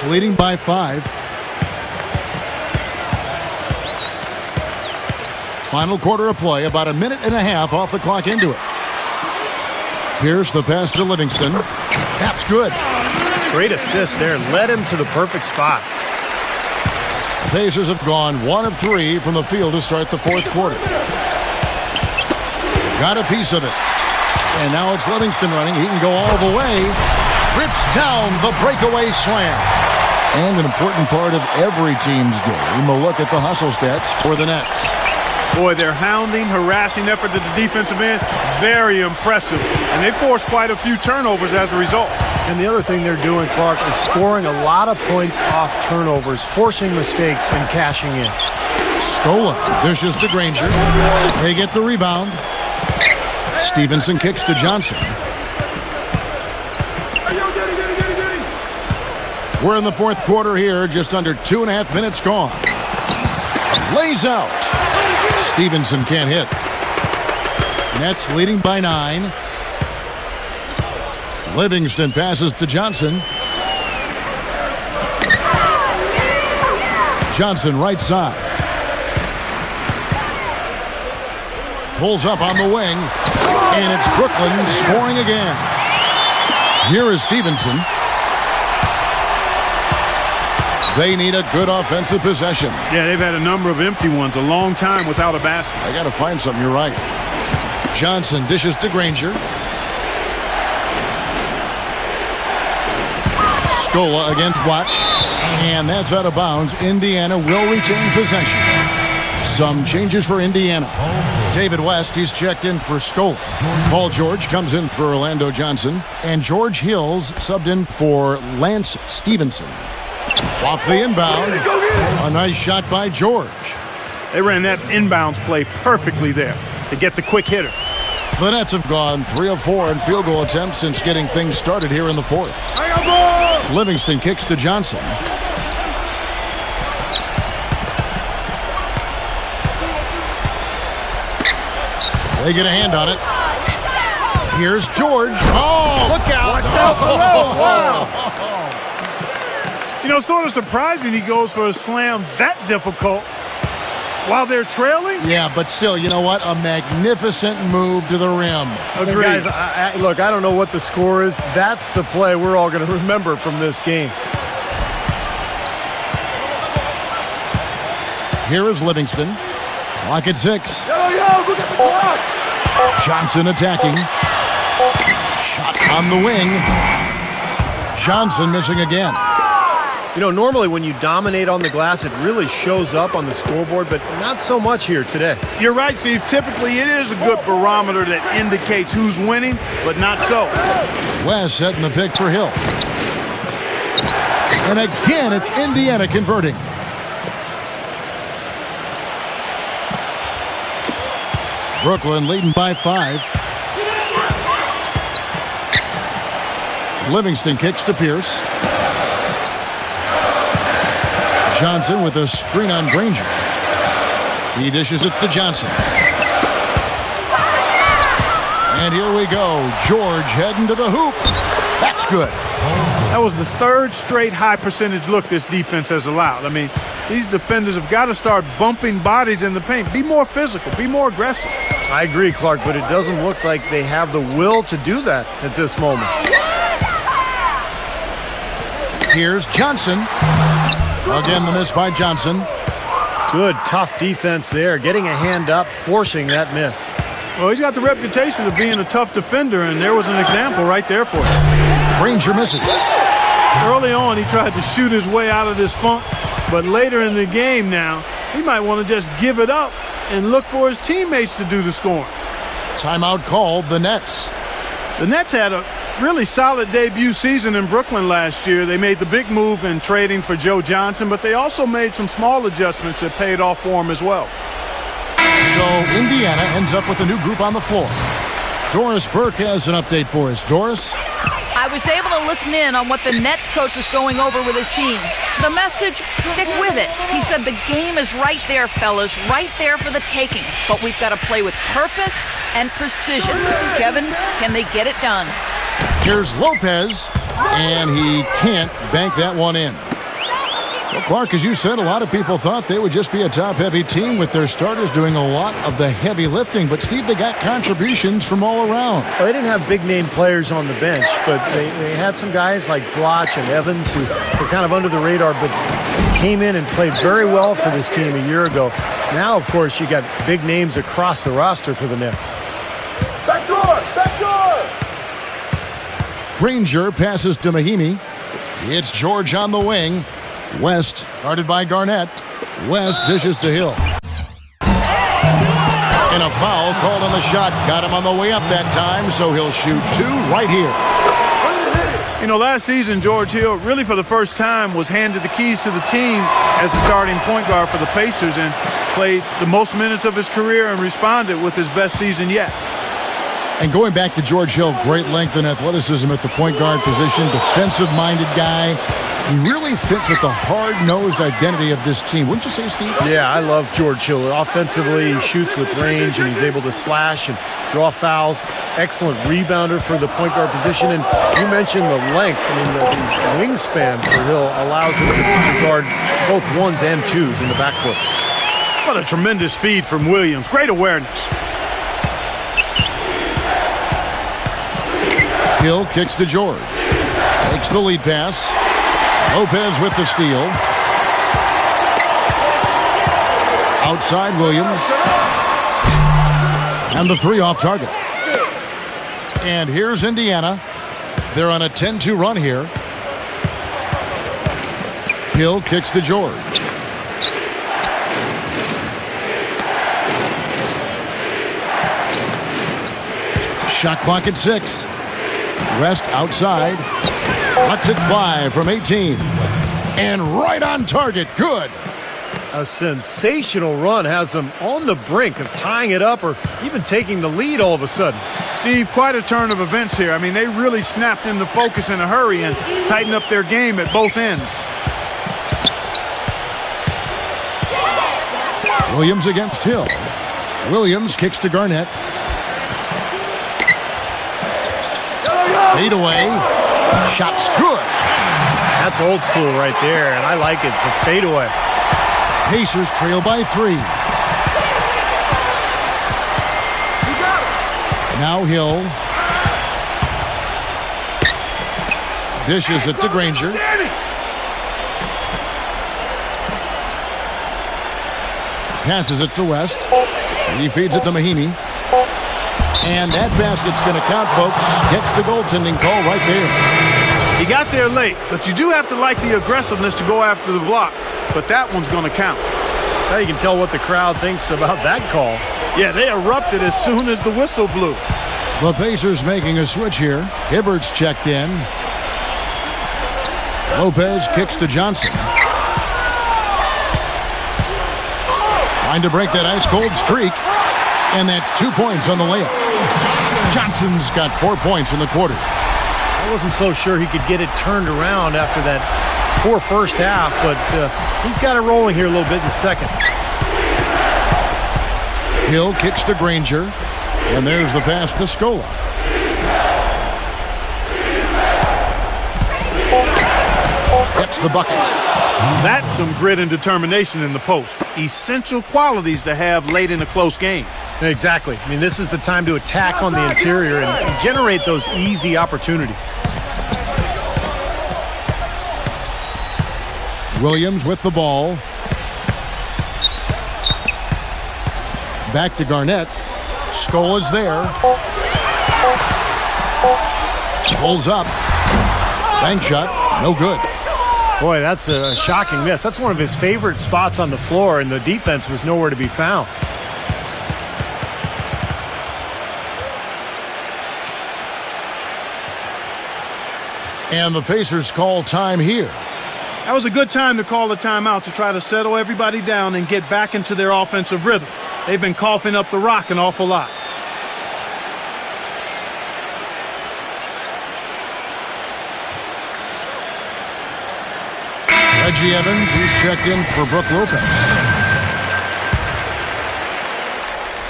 leading by 5. Final quarter of play, about a minute and a half off the clock into it. Here's the pass to Livingston. That's good. Great assist there. Led him to the perfect spot. The Pacers have gone 1 of 3 from the field to start the fourth quarter. Got a piece of it. And now it's Livingston running. He can go all the way. Rips down the breakaway slam. And an important part of every team's game, a look at the hustle stats for the Nets. Boy, their hounding, harassing effort at the defensive end, very impressive. And they forced quite a few turnovers as a result. And the other thing they're doing, Clark, is scoring a lot of points off turnovers, forcing mistakes and cashing in. Scola dishes to Granger. They get the rebound. Stevenson kicks to Johnson. We're in the fourth quarter here, just under 2.5 minutes gone. Lays out. Stevenson can't hit. Nets leading by 9. Livingston passes to Johnson. Johnson right side. Pulls up on the wing. And it's Brooklyn scoring again. Here is Stevenson. They need a good offensive possession. Yeah, they've had a number of empty ones, a long time without a basket. I got to find something, you're right. Johnson dishes to Granger. Scola against Watch. And that's out of bounds. Indiana will retain possession. Some changes for Indiana. David West, he's checked in for Scola. Paul George comes in for Orlando Johnson. And George Hills subbed in for Lance Stevenson. Off the inbound. A nice shot by George. They ran that inbounds play perfectly there to get the quick hitter. The Nets have gone 3 of 4 in field goal attempts since getting things started here in the fourth. Livingston kicks to Johnson. They get a hand on it. Here's George. Oh, look out. Oh, wow. You know, sort of surprising he goes for a slam that difficult while they're trailing. Yeah, but still, you know what? A magnificent move to the rim. Agreed. Guys, look, I don't know what the score is. That's the play we're all going to remember from this game. Here is Livingston. Clock at 6. Look at the clock. Johnson attacking. Shot on the wing. Johnson missing again. You know, normally when you dominate on the glass, it really shows up on the scoreboard, but not so much here today. You're right, Steve. Typically, it is a good barometer that indicates who's winning, but not so. West setting the pick for Hill. And again, it's Indiana converting. Brooklyn leading by 5. Livingston kicks to Pierce. Johnson with a screen on Granger. He dishes it to Johnson. And here we go. George heading to the hoop. That's good. That was the third straight high percentage look this defense has allowed. I mean, these defenders have got to start bumping bodies in the paint. Be more physical. Be more aggressive. I agree, Clark, but it doesn't look like they have the will to do that at this moment. Here's Johnson. Again, the miss by Johnson. Good, tough defense there. Getting a hand up, forcing that miss. Well, he's got the reputation of being a tough defender, and there was an example right there for him. Granger misses. Early on, he tried to shoot his way out of this funk, but later in the game now, he might want to just give it up and look for his teammates to do the scoring. Timeout called the Nets. The Nets had a really solid debut season in Brooklyn last year. They made the big move in trading for Joe Johnson, but they also made some small adjustments that paid off for him as well. So Indiana ends up with a new group on the floor. Doris Burke has an update for us. Doris? I was able to listen in on what the Nets coach was going over with his team. The message, stick with it. He said the game is right there, fellas, right there for the taking. But we've got to play with purpose and precision. Kevin, can they get it done? Here's Lopez, and he can't bank that one in. Well, Clark, as you said, a lot of people thought they would just be a top-heavy team with their starters doing a lot of the heavy lifting. But, Steve, they got contributions from all around. Well, they didn't have big-name players on the bench, but they had some guys like Blotch and Evans who were kind of under the radar, but came in and played very well for this team a year ago. Now, of course, you got big names across the roster for the Nets. Back door! Back door! Granger passes to Mahimi. It's George on the wing. West, guarded by Garnett. West dishes to Hill. And a foul called on the shot. Got him on the way up that time, so he'll shoot two right here. You know, last season, George Hill, really for the first time, was handed the keys to the team as the starting point guard for the Pacers and played the most minutes of his career and responded with his best season yet. And going back to George Hill, great length and athleticism at the point guard position, defensive-minded guy. He really fits with the hard-nosed identity of this team. Wouldn't you say, Steve? Yeah, I love George Hill. Offensively, he shoots with range, and he's able to slash and draw fouls. Excellent rebounder for the point guard position. And you mentioned the length. I mean, the wingspan for Hill allows him to guard both ones and twos in the backcourt. What a tremendous feed from Williams. Great awareness. Hill kicks to George. Takes the lead pass. Lopez with the steal. Outside Williams. And the three off target. And here's Indiana. They're on a 10-2 run here. Hill kicks to George. Shot clock at 6. West outside. Lets it fly from 18. And right on target. Good. A sensational run has them on the brink of tying it up or even taking the lead all of a sudden. Steve, quite a turn of events here. I mean, they really snapped into focus in a hurry and tightened up their game at both ends. Williams against Hill. Williams kicks to Garnett. Fade away. Shot's good. That's old school right there, and I like it. The fadeaway. Pacers trail by 3. Now Hill. Dishes it to Granger. Passes it to West. He feeds it to Mahimi. And that basket's going to count, folks. Gets the goaltending call right there. He got there late, but you do have to like the aggressiveness to go after the block. But that one's going to count. Now you can tell what the crowd thinks about that call. Yeah, they erupted as soon as the whistle blew. The Pacers making a switch here. Hibbert's checked in. Lopez kicks to Johnson. Trying to break that ice-cold streak. And that's 2 points on the layup. Johnson's got 4 points in the quarter. I wasn't so sure he could get it turned around after that poor first half, but he's got it rolling here a little bit in the second. Hill kicks to Granger. And there's the pass to Scola. Gets the bucket. That's some grit and determination in the post. Essential qualities to have late in a close game. Exactly. I mean, this is the time to attack on the interior and generate those easy opportunities. Williams with the ball. Back to Garnett. Scola's there. Pulls up. Bank shot. No good. Boy, that's a shocking miss. That's one of his favorite spots on the floor, and the defense was nowhere to be found. And the Pacers call time here. That was a good time to call the timeout to try to settle everybody down and get back into their offensive rhythm. They've been coughing up the rock an awful lot. Reggie Evans, he's checked in for Brook Lopez.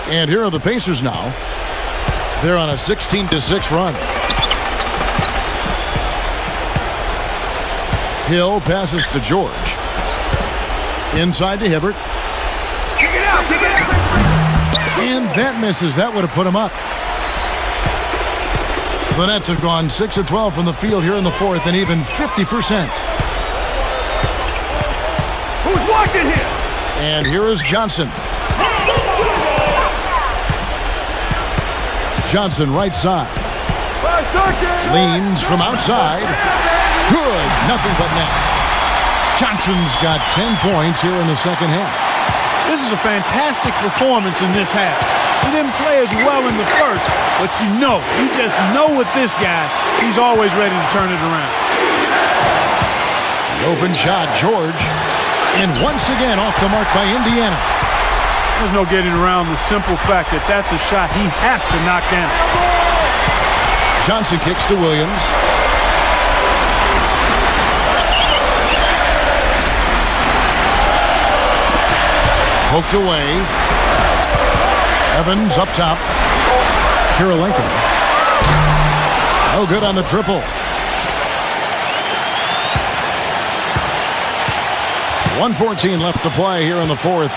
And here are the Pacers now. They're on a 16-6 run. Hill passes to George. Inside to Hibbert. And that misses. That would have put him up. The Nets have gone 6 of 12 from the field here in the fourth, and even 50%. Who's watching here? And here is Johnson. Johnson right side. 5 seconds. Leans from outside. Good. Nothing but net. Johnson's got 10 points here in the second half. This is a fantastic performance in this half. He didn't play as well in the first, but you just know with this guy, he's always ready to turn it around. The open shot, George. And once again off the mark by Indiana. There's no getting around the simple fact that that's a shot he has to knock down. Johnson kicks to Williams. Poked away. Evans up top. Kirilenko. No good on the triple. 1:14 left to play here in the fourth.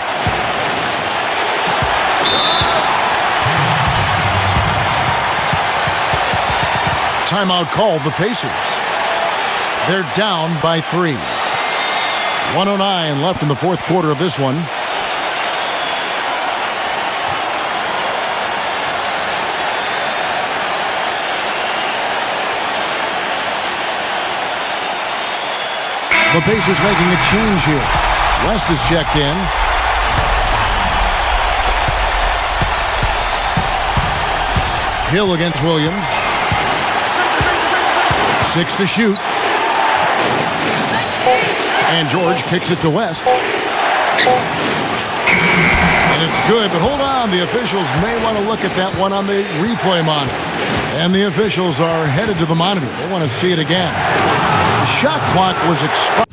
Timeout called the Pacers. They're down by 3. 1:09 left in the fourth quarter of this one. The Pacers making a change here. West is checked in. Hill against Williams. 6 to shoot. And George kicks it to West. And it's good, but hold on. The officials may want to look at that one on the replay monitor. And the officials are headed to the monitor. They want to see it again. The shot clock was expired.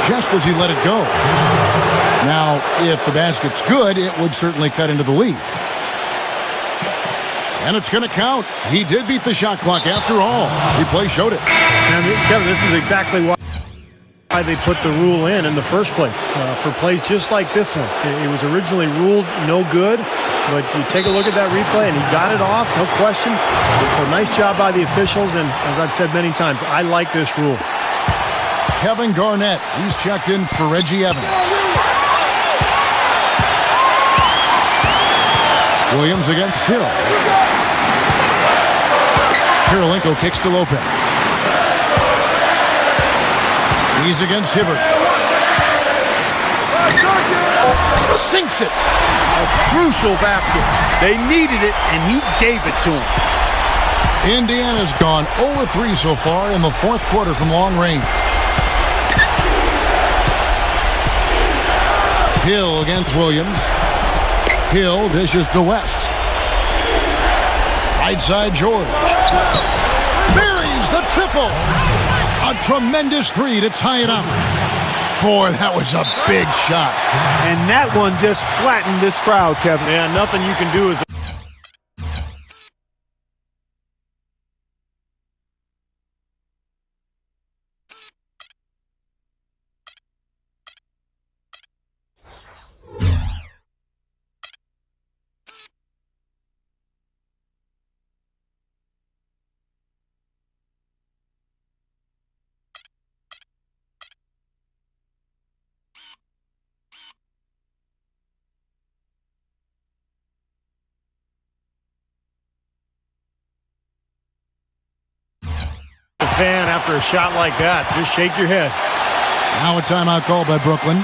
Just as he let it go. Now, if the basket's good, it would certainly cut into the lead. And it's going to count. He did beat the shot clock after all. Replay showed it. And Kevin, this is exactly why they put the rule in the first place. For plays just like this one. It was originally ruled no good, but you take a look at that replay, and he got it off, no question. It's a nice job by the officials, and as I've said many times, I like this rule. Kevin Garnett, he's checked in for Reggie Evans. Williams against Hill. Kirilenko kicks to Lopez. He's against Hibbert. Sinks it. A crucial basket. They needed it, and he gave it to him. Indiana's gone 0-3 so far in the fourth quarter from long range. Hill against Williams. Hill dishes to West. Right side George. Buries the triple. A tremendous 3 to tie it up. Boy, that was a big shot. And that one just flattened this crowd, Kevin. Yeah, nothing you can do is... fan after a shot like that. Just shake your head. Now a timeout called by Brooklyn.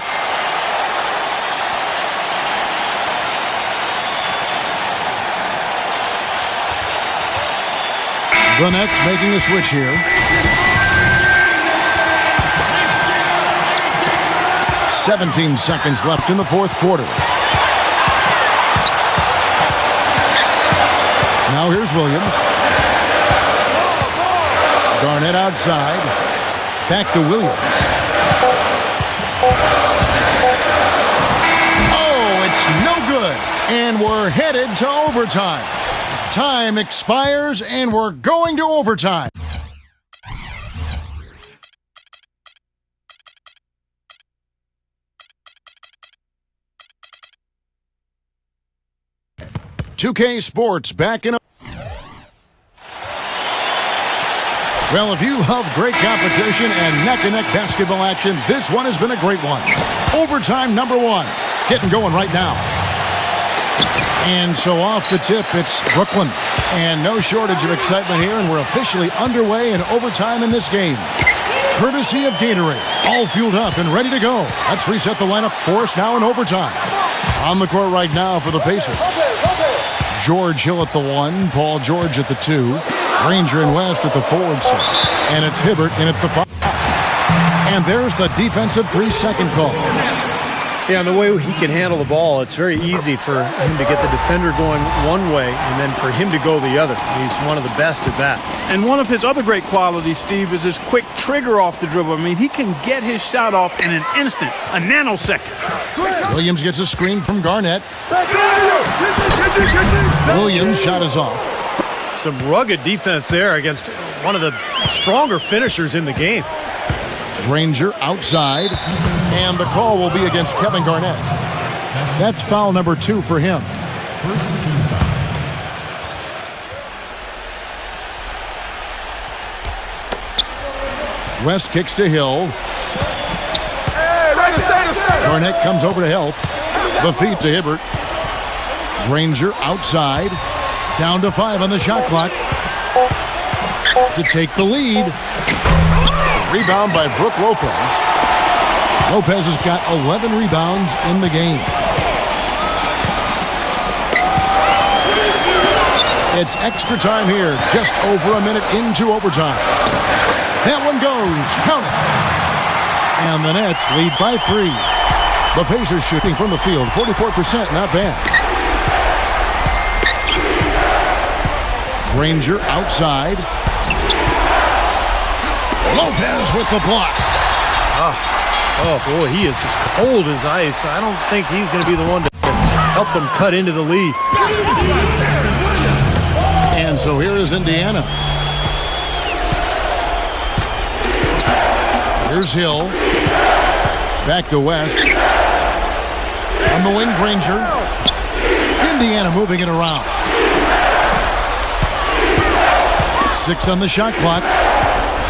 The Nets making a switch here. 17 seconds left in the fourth quarter. Now here's Williams. Garnett outside. Back to Williams. Oh, it's no good. And we're headed to overtime. Time expires, and we're going to overtime. $2K Sports back in. Well, if you love great competition and neck-to-neck basketball action, this one has been a great one. Overtime number 1. Getting going right now. And so off the tip, it's Brooklyn. And no shortage of excitement here, and we're officially underway in overtime in this game. Courtesy of Gatorade. All fueled up and ready to go. Let's reset the lineup for us now in overtime. On the court right now for the Pacers. George Hill at the 1, Paul George at the 2, Granger and West at the forward 6, and it's Hibbert in at the 5. And there's the defensive 3-second call. Yeah, and the way he can handle the ball, it's very easy for him to get the defender going one way and then for him to go the other. He's one of the best at that. And one of his other great qualities, Steve, is his quick trigger off the dribble. I mean, he can get his shot off in an instant, a nanosecond. Williams gets a screen from Garnett. Williams' shot is off. Some rugged defense there against one of the stronger finishers in the game. Granger outside, and the call will be against Kevin Garnett. That's foul number 2 for him. West kicks to Hill. Garnett comes over to help. The feed to Hibbert. Granger outside. Down to 5 on the shot clock. To take the lead. Rebound by Brook Lopez. Lopez has got 11 rebounds in the game. It's extra time here, just over a minute into overtime. That one goes. Count it. And the Nets lead by 3. The Pacers shooting from the field, 44%, not bad. Granger outside. Lopez with the block. Oh, boy, he is just cold as ice. I don't think he's going to be the one to help them cut into the lead. And so here is Indiana. Here's Hill. Back to West. On the wing, Granger. Indiana moving it around. 6 on the shot clock.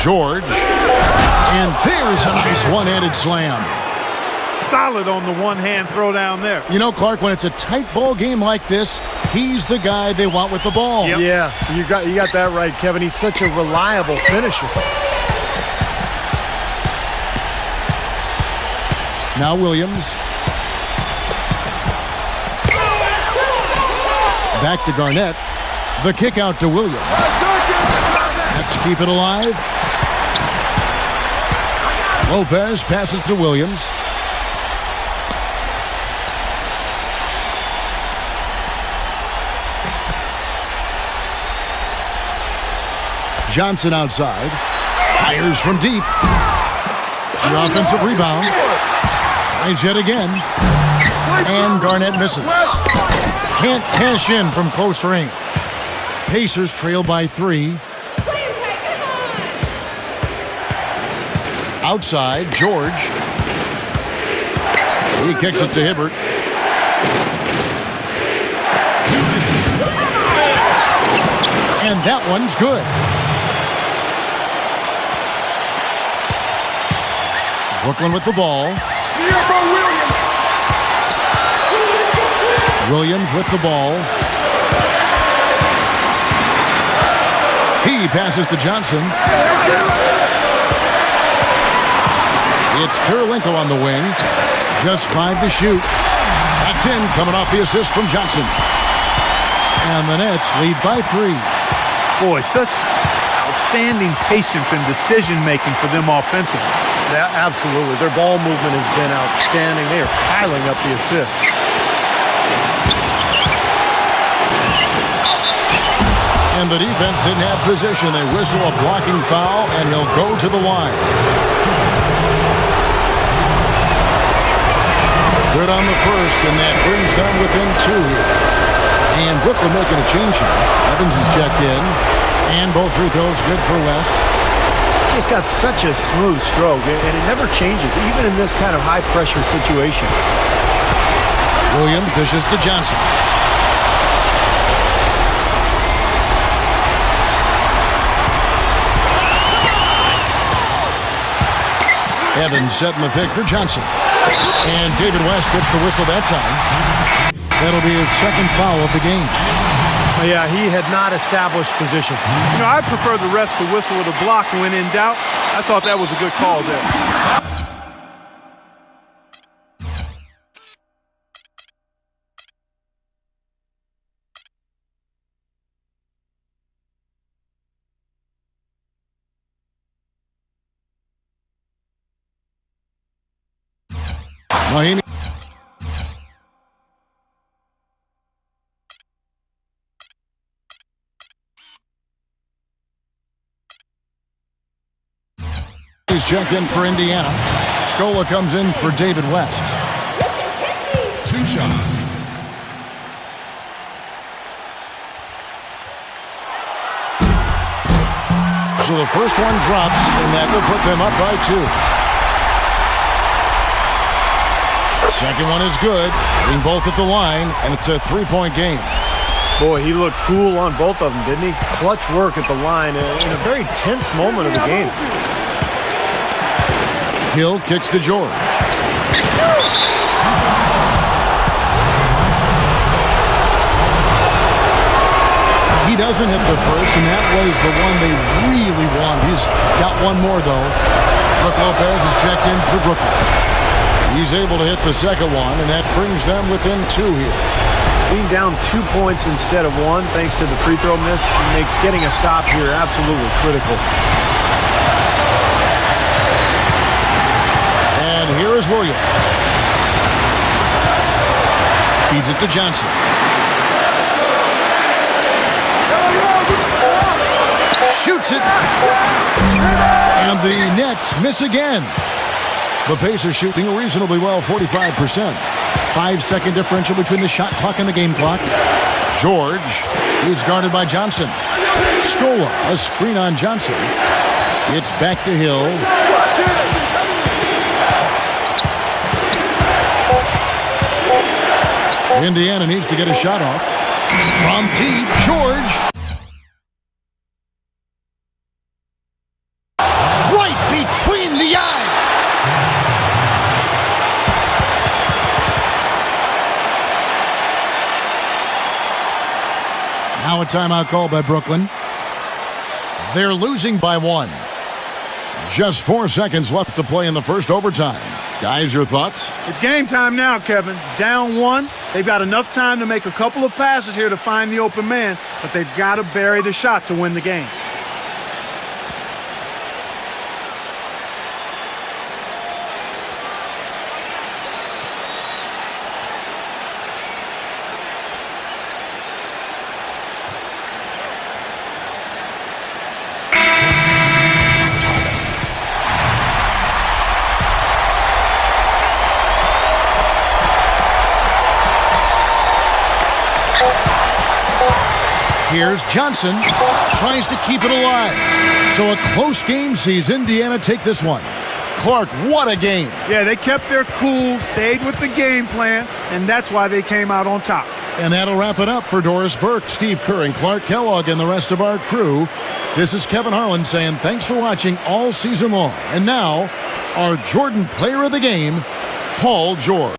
George. And there's a nice one-handed slam. Solid on the one-hand throw down there. You know, Clark, when it's a tight ball game like this, he's the guy they want with the ball. Yep. Yeah, you got that right, Kevin. He's such a reliable finisher. Now Williams. Back to Garnett. The kick out to Williams. Let's keep it alive. Lopez passes to Williams. Johnson outside. Fires from deep. The offensive rebound. Tries yet again. And Garnett misses. Can't cash in from close range. Pacers trail by 3. Outside, George. He kicks it to Hibbert. And that one's good. Brooklyn with the ball. Williams with the ball. He passes to Johnson. It's Kirilenko on the wing. Just 5 to shoot. That's in, coming off the assist from Johnson. And the Nets lead by 3. Boy, such outstanding patience and decision-making for them offensively. Yeah, absolutely. Their ball movement has been outstanding. They are piling up the assists. And the defense didn't have position. They whistle a blocking foul, and he'll go to the line. Good on the first, and that brings them within 2 here. And Brooklyn making a change here. Evans is checked in, and both free throws good for West. He's just got such a smooth stroke, and it never changes, even in this kind of high-pressure situation. Williams dishes to Johnson. Evans setting the pick for Johnson. And David West gets the whistle that time. That'll be his second foul of the game. Yeah, he had not established position. You know, I prefer the refs to whistle with a block when in doubt. I thought that was a good call there. Mahimi. He's checked in for Indiana. Scola comes in for David West. 2 shots. So the first one drops, and that will put them up by 2. Second one is good, hitting both at the line, and it's a 3-point game. Boy, he looked cool on both of them, didn't he? Clutch work at the line in a very tense moment of the game. Hill kicks to George. He doesn't hit the first, and that was the one they really want. He's got one more, though. Brook Lopez is checked in for Brooklyn. He's able to hit the second one, and that brings them within 2 here. Being down 2 points instead of 1, thanks to the free throw miss, makes getting a stop here absolutely critical. And here is Williams. Feeds it to Johnson. Shoots it. And the Nets miss again. The Pacers shooting reasonably well, 45%. 5-second differential between the shot clock and the game clock. George is guarded by Johnson. Scola, a screen on Johnson. It's back to Hill. Indiana needs to get a shot off. From deep, George. Right between the eyes. Now a timeout called by Brooklyn. They're losing by 1. Just 4 seconds left to play in the first overtime. Guys, your thoughts? It's game time now, Kevin. Down 1. They've got enough time to make a couple of passes here to find the open man, but they've got to bury the shot to win the game. Here's Johnson, tries to keep it alive. So a close game sees Indiana take this one. Clark, what a game. Yeah, they kept their cool, stayed with the game plan, and that's why they came out on top. And that'll wrap it up for Doris Burke, Steve Kerr, and Clark Kellogg, and the rest of our crew. This is Kevin Harlan saying thanks for watching all season long. And now, our Jordan Player of the Game, Paul George.